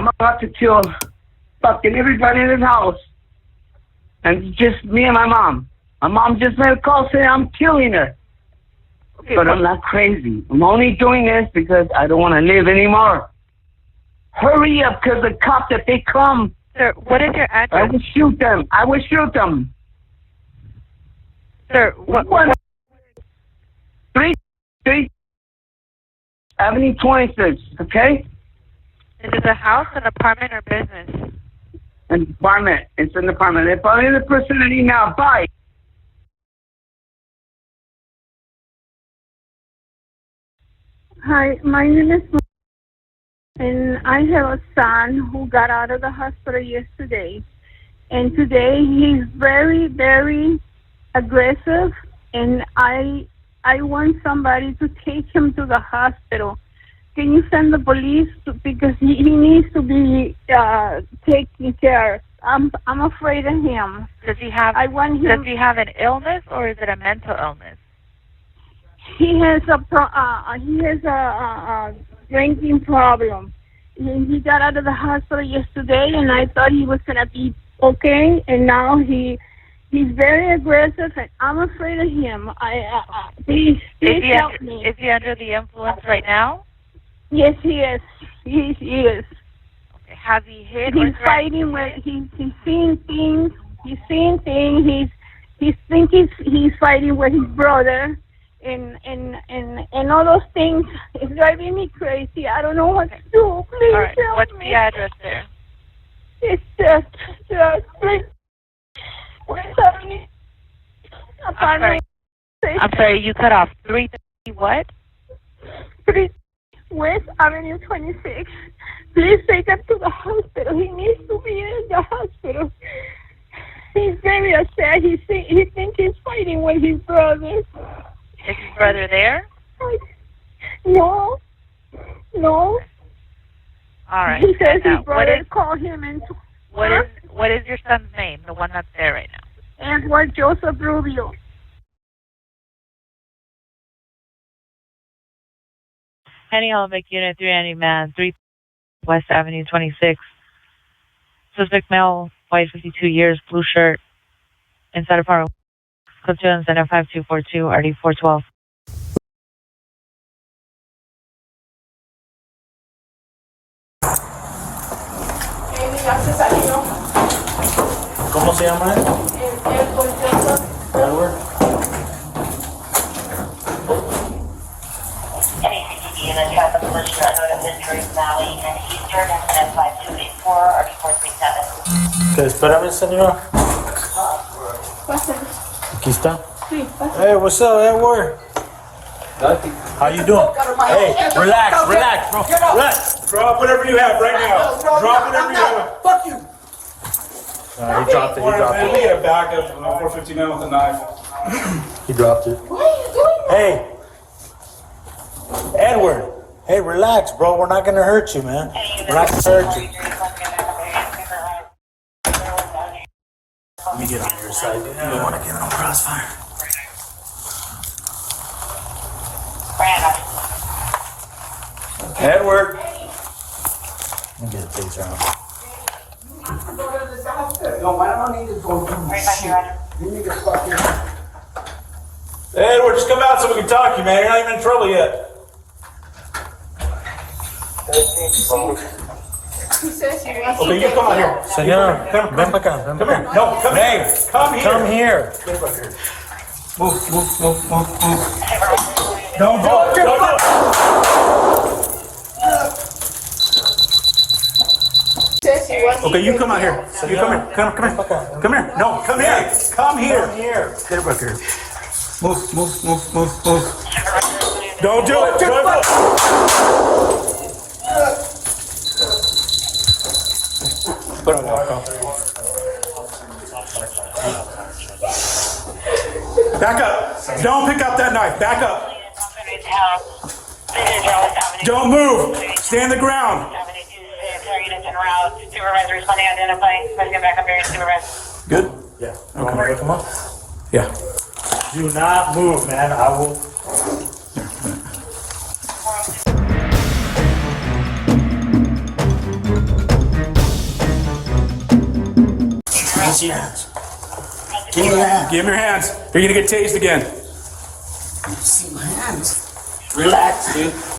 I'm about to kill fucking everybody in this house. And it's just me and my mom. My mom just made a call saying I'm killing her. Okay, but I'm not crazy. I'm only doing this because I don't want to live anymore. Hurry up, because the cops, if they come... Sir, what is your address? I will shoot them. I will shoot them. Sir, what? 3 Avenue 26, okay? Is it a house, an apartment, or business? An apartment. It's an apartment. They're probably in the vicinity now. Bye. Hi, my name is and I have a son who got out of the hospital yesterday. And today he's very, very aggressive, and I want somebody to take him to the hospital. Can you send the police because he needs to be taken care of. I'm afraid of him. Does he have Does he have an illness, or is it a mental illness? He has a drinking problem. He got out of the hospital yesterday, and I thought he was gonna be okay, and now he's very aggressive, and I'm afraid of him. Please help me. Is he under the influence right now? Yes, he is. He is. Okay. Has he hit? He's fighting with. He's seeing things. He's seeing things. He thinks he's fighting with his brother, and all those things. It's driving me crazy. I don't know what to do. Please all right. help What's me. the address there? It's just please. I'm sorry, you cut off 330 what? 3 West Avenue 26. Please take him to the hospital. He needs to be in the hospital. He's very upset. He thinks he's fighting with his brother. Is his brother there? No. All right. He says now, his brother called him and... What is your son's name, the one that's there right now? Edward Joseph Rubio. Henny Olympic Unit 3 Andy Man, 3 West Avenue 26. Suspect male, white, 52 years, blue shirt, inside apartment. Code 2 and Center 5242, RD 412. ¿Cómo se llama él? Edward. LAPD units have a collision unknown in Missouri Valley and Eastern at 5284 or 437. Okay, espérame, señora. Aquí está. Hey, what's up, Edward? How you doing? Hey, relax, bro. Relax. Drop whatever you have right now. Drop whatever you have. Fuck you. He dropped it. We had a backup from 459 with a knife. He dropped it. Hey, Edward. Hey, relax, bro. We're not gonna hurt you, man. We're not gonna hurt you. Let me get on your side. You don't want to get on crossfire. Edward. Let me get a taser out. No, I don't need to go through You need to fucking... Hey, Edward, just come out so we can talk to you, man. You're not even in trouble yet. Okay, you come out here. Senor, ven para acá. Come here. No, come here. Come here. Move. Don't do it. Okay, you come out here. You come here. Come here. No, come here. Come here. Get it back here. Move. Don't do it. Put on that. Back up. Don't pick up that knife. Back up. Don't move. Stay on the ground. Supervisor responding, identifying. Let's get back up here, supervisor. Good? Yeah. Okay. Come on. Yeah. Do not move, man. I will. me see your hands. Give me your hands. Give him your hands. You're gonna get tased again. See my hands. Relax, dude.